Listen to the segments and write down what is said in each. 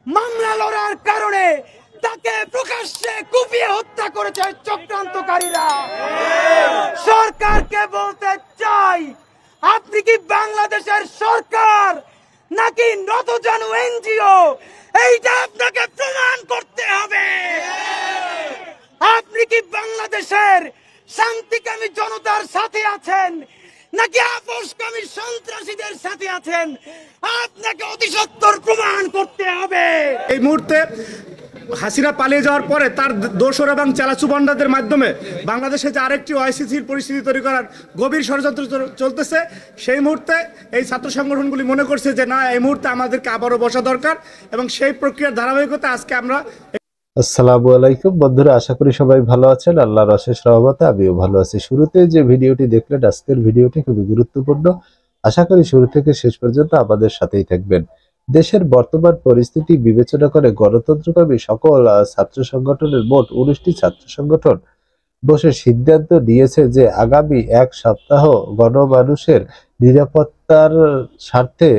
মামলা লড়ার কারণে তাকে প্রকাশ্যে কুপিয়ে হত্যা করেছে চক্রান্তকারীরা। সরকারকে বলতে চাই, আপনি কি বাংলাদেশের সরকার নাকি নতজানু এনজিও? এইটা আপনাকে প্রমাণ করতে হবে। আপনি কি বাংলাদেশের শান্তিকামী জনতার সাথে আছেন নাকি আপোষকামী সন্ত্রাসীদের সাথে আছেন? আপনাকে অতি সত্বর প্রমাণ করতে হবে। এই মুহূর্তে হাসিনা পালিয়ে যাওয়ার পরে তার দোসর এবং চালাচুবান্ডাদের মাধ্যমে বাংলাদেশে যে আরেকটি অস্থিতিশীল পরিস্থিতি তৈরি করার গভীর ষড়যন্ত্র চলতেছে, সেই মুহূর্তে এই ছাত্র সংগঠনগুলি মনে করছে যে না, এই মুহূর্তে আমাদেরকে আবারও বসা দরকার, এবং সেই প্রক্রিয়ার ধারাবাহিকতা আজকে আমরা। আসসালামু আলাইকুম বন্ধুরা, আশা করি সবাই ভালো আছেন। আল্লাহর অশেষ রহমতে আমিও ভালো আছি। শুরুতে যে ভিডিওটি দেখলেন, আজকের ভিডিওটি খুবই গুরুত্বপূর্ণ। আশা করি শুরু থেকে শেষ পর্যন্ত আমাদের সাথেই থাকবেন। দেশের বর্তমান পরিস্থিতি বিবেচনা করে গণতন্ত্রকামী সকল ছাত্র সংগঠনের মোট 19টি ছাত্র সংগঠন বসে সিদ্ধান্ত নিয়েছে যে আগামী এক সপ্তাহ গণমানুষের নিরাপত্তার স্বার্থে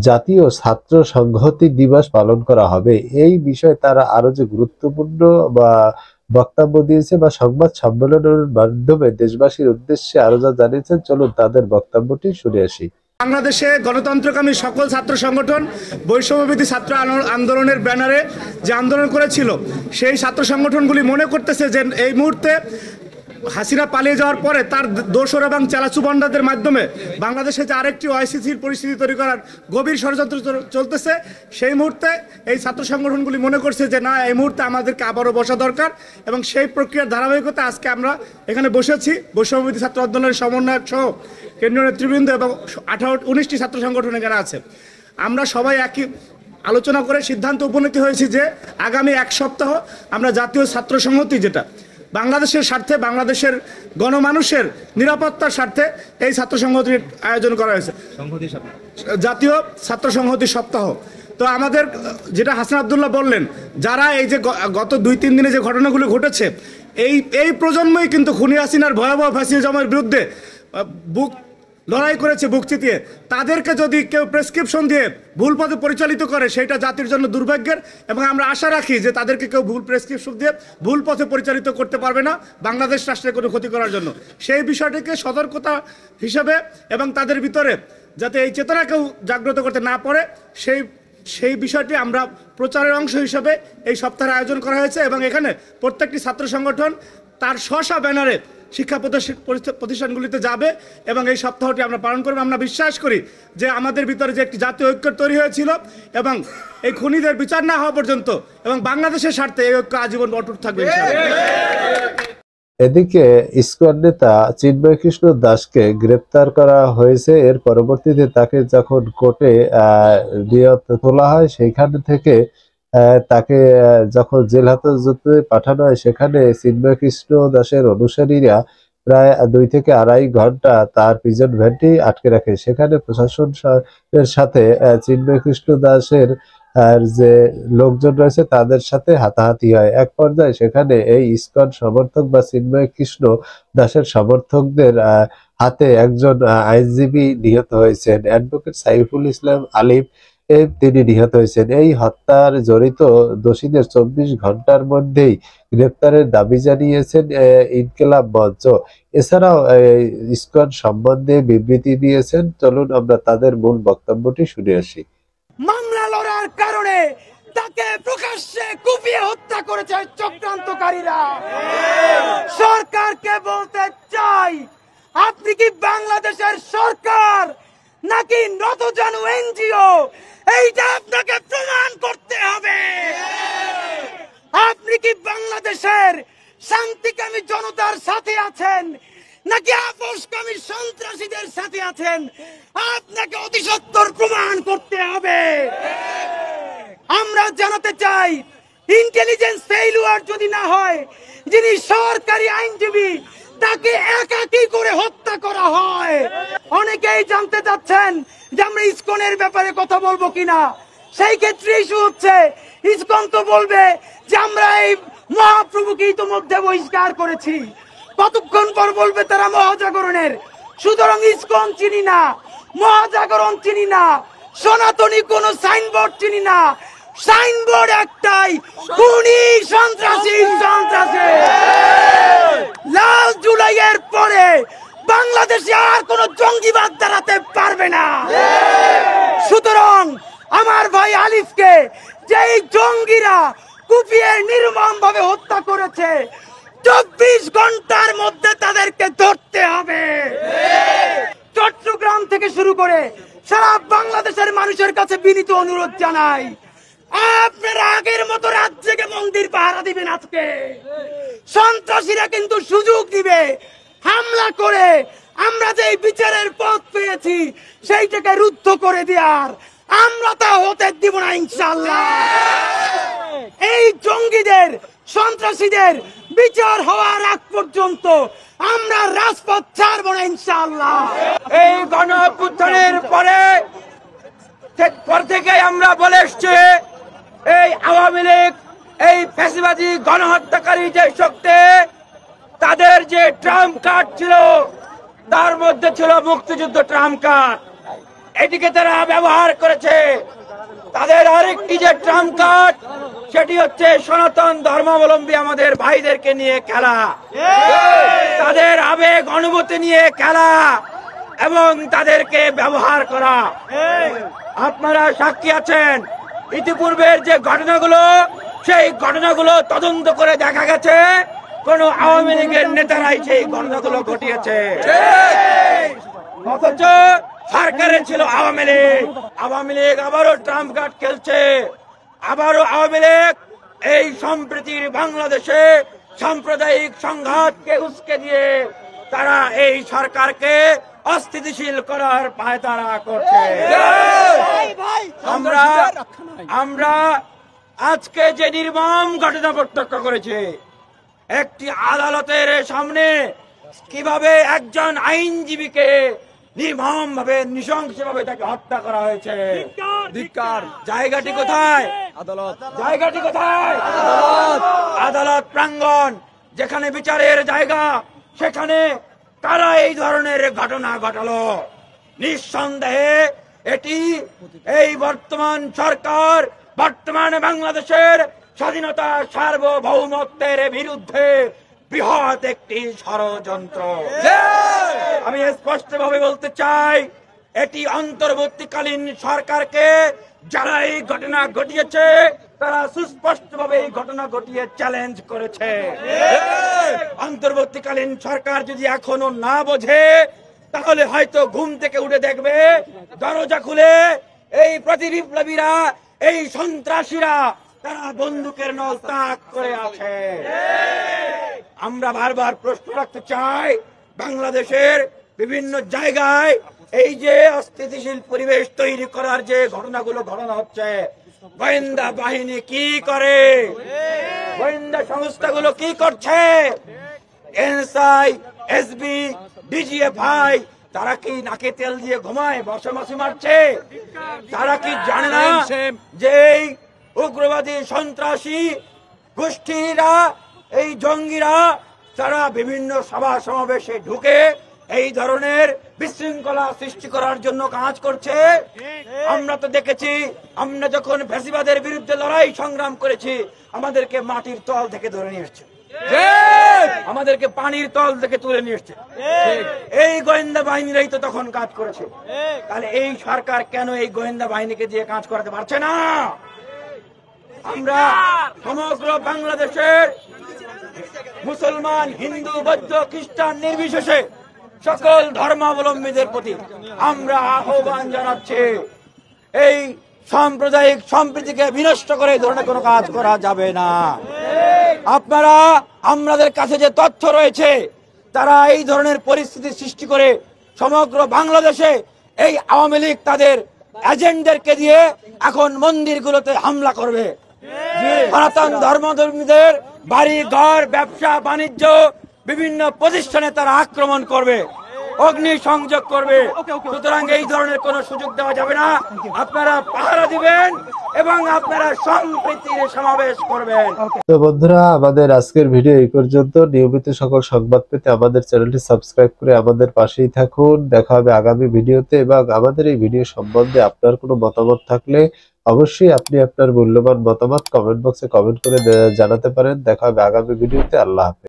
জাতীয় ছাত্র সংহতি দিবস পালন করা হবে। এই বিষয়ে তারা আরো যে গুরুত্বপূর্ণ বক্তব্য দিয়েছে বা সংবাদ সম্মেলনের মাধ্যমে দেশবাসীর উদ্দেশ্যে আরো যা জানিয়েছেন, চলুন তাদের বক্তব্যটি শুনে আসি। বাংলাদেশে গণতন্ত্রকামী সকল ছাত্র সংগঠন বৈষম্যবিরোধী ছাত্র আন্দোলনের ব্যানারে যে আন্দোলন করেছিল, সেই ছাত্র সংগঠনগুলি মনে করতেছে যে এই মুহূর্তে হাসিনা পালিয়ে যাওয়ার পরে তার দোসর এবং চালাচুবান্ডাদের মাধ্যমে বাংলাদেশে যে আরেকটি অস্থিতিশীল পরিস্থিতি তৈরি করার গভীর ষড়যন্ত্র চলতেছে, সেই মুহূর্তে এই ছাত্র সংগঠনগুলি মনে করছে যে না, এই মুহূর্তে আমাদেরকে আবারও বসা দরকার, এবং সেই প্রক্রিয়ার ধারাবাহিকতা আজকে আমরা এখানে বসেছি। বৈষম্যবিরোধী ছাত্র আন্দোলনের সমন্বয়ক সহ কেন্দ্রীয় নেতৃবৃন্দ এবং 19টি ছাত্র সংগঠন এখানে আছে। আমরা সবাই একই আলোচনা করে সিদ্ধান্ত উপনীত হয়েছি যে আগামী এক সপ্তাহ আমরা জাতীয় ছাত্র সংহতি, যেটা বাংলাদেশের স্বার্থে, বাংলাদেশের গণমানুষের নিরাপত্তার স্বার্থে এই ছাত্র সংহতির আয়োজন করা হয়েছে, জাতীয় ছাত্র সংহতি সপ্তাহ। তো আমাদের যেটা হাসান আব্দুল্লাহ বললেন, যারা এই যে গত 2-3 দিনে যে ঘটনাগুলো ঘটেছে, এই প্রজন্মই কিন্তু খুনি হাসিনার ভয়াবহ ফ্যাসিজমের বিরুদ্ধে বুক লড়াই করেছে, বুক চিতিয়ে। তাদেরকে যদি কেউ প্রেসক্রিপশন দিয়ে ভুল পথে পরিচালিত করে, সেটা জাতির জন্য দুর্ভাগ্যের, এবং আমরা আশা রাখি যে তাদেরকে কেউ ভুল প্রেসক্রিপশন দিয়ে ভুল পথে পরিচালিত করতে পারবে না বাংলাদেশ রাষ্ট্রের কোনো ক্ষতি করার জন্য। সেই বিষয়টিকে সতর্কতা হিসাবে এবং তাদের ভিতরে যাতে এই চেতনা কেউ জাগ্রত করতে না পারে, সেই বিষয়টি আমরা প্রচারের অংশ হিসাবে এই সপ্তাহের আয়োজন করা হয়েছে। এবং এখানে প্রত্যেকটি ছাত্র সংগঠন তার স্ব ব্যানারে শিক্ষা প্রতিষ্ঠানগুলিতে যাবে এবং এই সপ্তাহটি আমরা পালন করব। আমরা বিশ্বাস করি যে আমাদের ভিতরে যে একটি জাতীয় ঐক্য তৈরি হয়েছিল, এবং এই খুনিদের বিচার না হওয়া পর্যন্ত এবং বাংলাদেশের স্বার্থে এই ঐক্য আজীবন অটুট থাকবে। এদিকে ইসকন নেতা চিন্ময় কৃষ্ণ দাসকে গ্রেপ্তার করা হয়েছে। এর পরবর্তীতে তাকে যখন কোর্টে তোলা হয়, সেইখান থেকে তাকে যখন জেল হাজতে পাঠানো হয়, সেখানে চিন্ময় কৃষ্ণ দাসের অনুসারীরা প্রায় 2 থেকে 2.5 ঘন্টা তার প্রিজন ভ্যানটি আটকে রাখে। সেখানে প্রশাসনের সাথে চিন্ময় কৃষ্ণ দাসের যে লোকজন রয়েছে তাদের সাথে হাতাহাতি হয়। এক পর্যায়ে সেখানে এই ইসকন সমর্থক বা চিন্ময় কৃষ্ণ দাসের সমর্থকদের হাতে একজন আইনজীবী নিহত হয়েছেন, অ্যাডভোকেট সাইফুল ইসলাম আলিফ, তিনি নিহত হয়েছেন। এই হত্যার জড়িত দোষীদের 24 ঘন্টার মধ্যেই গ্রেপ্তারের দাবি জানিয়েছেন ইনকিলাব মঞ্চ। এছাড়াও ইসকন সম্বন্ধে বিবৃতি দিয়েছেন। চলুন আমরা তাদের মূল বক্তব্যটি শুনে আসি। মামলা লড়ার কারণে তাকে প্রকাশ্যে কুপিয়ে হত্যা করেছে চক্রান্তকারীরা। সরকারকে বলতে চাই, আপনি কি বাংলাদেশের সরকার নাকি নতজানু এনজিও? এইটা আপনাকে প্রমাণ করতে হবে। আপনি কি বাংলাদেশের শান্তিকামী জনতার সাথে আছেন নাকি আপোষকামী সন্ত্রাসীদের সাথে আছেন? আপনাকে অতি সত্বর প্রমাণ করতে হবে। আমরা জানাতে চাই, ইন্টেলিজেন্স ফেইলুয়ার যদি না হয়, যিনি সরকারি আইনজীবী, তাকে একাকী করে হত্যা করা হয়। অনেকেই জানতে চাচ্ছেন যে আমরা ইসকনের ব্যাপারে কথা বলবো কিনা। সেই ক্ষেত্রে ইস্যু হচ্ছে, ইসকন তো বলবে যে আমরা এই মহাপ্রভুকে ইতিমধ্যে বহিষ্কার করেছি, কতক্ষণ পর বলবে তারা মহাজাগরণের। সুতরাং ইসকন চিনি না, মহাজাগরণ চিনি না, সনাতনী কোন সাইনবোর্ড চিনি না, সাইনবোর্ড একটাই, খুনি সন্ত্রাসী সন্ত্রাসী। লাল জুলাইয়ের পরে বাংলাদেশে আর কোন জঙ্গিবাদ দাঁড়াতে পারবে না। সুতরাং আমার ভাই আলিফকে যেই জঙ্গিরা কুপিয়ে নির্মম ভাবে হত্যা করেছে, 24 ঘন্টার মধ্যে তাদেরকে ধরতে হবে। চট্টগ্রাম থেকে শুরু করে সারা বাংলাদেশের মানুষের কাছে বিনীত অনুরোধ জানাই, আপনারা আগের মতো রাত জেগে মন্দির পাহারা দিবেন। আজকে সন্ত্রাসীরা কিন্তু সুযোগ দিবে হামলা করে আমরা যে বিচারের পথ পেয়েছি সেইটাকে রুদ্ধ করে দেওয়ার। আমরা তা হতে দিব না ইনশাআল্লাহ। এই জঙ্গিদের সন্ত্রাসীদের বিচার হওয়ার আগ পর্যন্ত আমরা রাজপথ ছাড়বো না ইনশাআল্লাহ। এই গণ অভ্যুত্থানের পরে থেকে আমরা বলে এসছি, এই আওয়ামী লীগ, এই ফ্যাসিবাদী গণহত্যাকারী যে শক্তি, তাদের যে ট্রাম্প কার্ড ছিল তার মধ্যে ছিল মুক্তিযুদ্ধ ট্রাম্প কার্ড। এটিকে তারা ব্যবহার করেছে। তাদের আরেকটি যে ট্রাম্প কার্ড, সেটি হচ্ছে সনাতন ধর্মাবলম্বী আমাদের ভাইদেরকে নিয়ে খেলা, তাদের আবেগ অনুভূতি নিয়ে খেলা এবং তাদেরকে ব্যবহার করা। আপনারা সাক্ষী আছেন, ইতিপূর্বের যে ঘটনাগুলো, সেই ঘটনাগুলো তদন্ত করে দেখা গেছে কোন আওয়ামী লীগের নেতারাই সেই ঘটনাগুলো ঘটিয়েছে। অথচ সরকারে ছিল আওয়ামী লীগ। আওয়ামী লীগ আবারও ট্রাম্প কার্ড খেলছে। আবারও আওয়ামী লীগ এই সম্প্রীতির বাংলাদেশে সাম্প্রদায়িক সংঘাতকে উস্কে দিয়ে তারা এই সরকারকে অস্থিতিশীল করার পায়তারা করছে। আমরা আজকে যে নির্মম ঘটনা প্রত্যক্ষ করেছি, একটি আদালতের সামনে কিভাবে একজন আইনজীবীকে নির্মম ভাবে নৃশংসভাবে তাকে হত্যা করা হয়েছে। জায়গাটি কোথায়? আদালত। জায়গাটি কোথায়? আদালত প্রাঙ্গণ, যেখানে বিচারের জায়গা, সেখানে তারা এই ধরনের ঘটনা ঘটালো। নিঃসন্দেহে এটি এই বর্তমান সরকার, বর্তমান বাংলাদেশের স্বাধীনতা সার্বভৌমত্বের বিরুদ্ধে বৃহৎ একটি ষড়যন্ত্র। আমি স্পষ্টভাবে বলতে চাই, এটি অন্তর্বর্তীকালীন সরকারকে যারা এই ঘটনা ঘটিয়েছে তারা সুস্পষ্টভাবে এই ঘটনা ঘটিয়ে চ্যালেঞ্জ করেছে। অন্তর্বর্তীকালীন সরকার যদি এখনো না বোঝে, তাহলে হয়তো ঘুম থেকে উঠে দেখবে দরজা খুলে এই প্রতিবিপ্লবীরা, এই সন্ত্রাসীরা তারা বন্দুকের নল তাক করে আছে। আমরা বারবার প্রশ্ন রাখতে চাই, বাংলাদেশের বিভিন্ন জায়গায় এই যে অস্থিতিশীল পরিবেশ তৈরি করার যে ঘটনাগুলো ঘটনা হচ্ছে, গোয়েন্দা বাহিনী কি করে? গোয়েন্দা সংস্থাগুলো কি করছে? এনএসআই, এসবি, ডিজিএফআই, তারা কি নাকে তেল দিয়ে ঘুমায়, বসে বসে মারছে? তারা কি জানে না যে এই উগ্রবাদী সন্ত্রাসী গোষ্ঠীরা, এই জঙ্গিরা তারা বিভিন্ন সভা সমাবেশে ঢুকে এই ধরনের বিশৃঙ্খলা সৃষ্টি করার জন্য কাজ করছে? আমরা তো দেখেছি, আমরা যখন ফ্যাসিবাদের বিরুদ্ধে লড়াই সংগ্রাম করেছি, আমাদেরকে মাটির তল থেকে ধরে নিয়ে এসছে, আমাদেরকে পানির তল থেকে তুলে নিয়ে এসছে। এই গোয়েন্দা বাহিনীরাই তো তখন কাজ করেছে। তাহলে এই সরকার কেন এই গোয়েন্দা বাহিনীকে দিয়ে কাজ করাতে পারছে না? আমরা সমগ্র বাংলাদেশের মুসলমান, হিন্দু, বৌদ্ধ, খ্রিস্টান নির্বিশেষে সকল ধর্মাবলম্বীদের প্রতি আমরা আহ্বান জানাচ্ছি, এই সাম্প্রদায়িক সম্প্রীতিকে বিনষ্ট করে এই ধরনের কোনো কাজ করা যাবে না। আপনারা, আমাদের কাছে যে তথ্য রয়েছে, তারা এই ধরনের পরিস্থিতি সৃষ্টি করে সমগ্র বাংলাদেশে এই আওয়ামী লীগ তাদের এজেন্টদেরকে দিয়ে এখন মন্দিরগুলোতে হামলা করবে। সনাতন ধর্মধর্মীদের বাড়ি ঘর, ব্যবসা বাণিজ্য, বিভিন্ন প্রতিষ্ঠানে তারা আক্রমণ করবে। অগ্নি সংযোগ করবে। সুতরাং এই ধরনের কোনো সুযোগ দেওয়া যাবে না। আপনারা পাহারা দিবেন এবং আপনারা সম্প্রীতির সমাবেশ করবেন। তো বন্ধুরা, আমাদের আজকের ভিডিও এই পর্যন্ত। নিয়মিত সকল সংবাদ পেতে আমাদের চ্যানেলটি সাবস্ক্রাইব করে আমাদের পাশেই থাকুন। দেখা হবে আগামী ভিডিওতে, এবং আমাদের এই ভিডিও সম্বন্ধে আপনার কোনো মতামত থাকলে অবশ্যই আপনি আপনার মূল্যবান মতামত কমেন্ট বক্সে কমেন্ট করে জানাতে পারেন। দেখা হবে আগামী ভিডিওতে। আল্লাহ হাফেজ।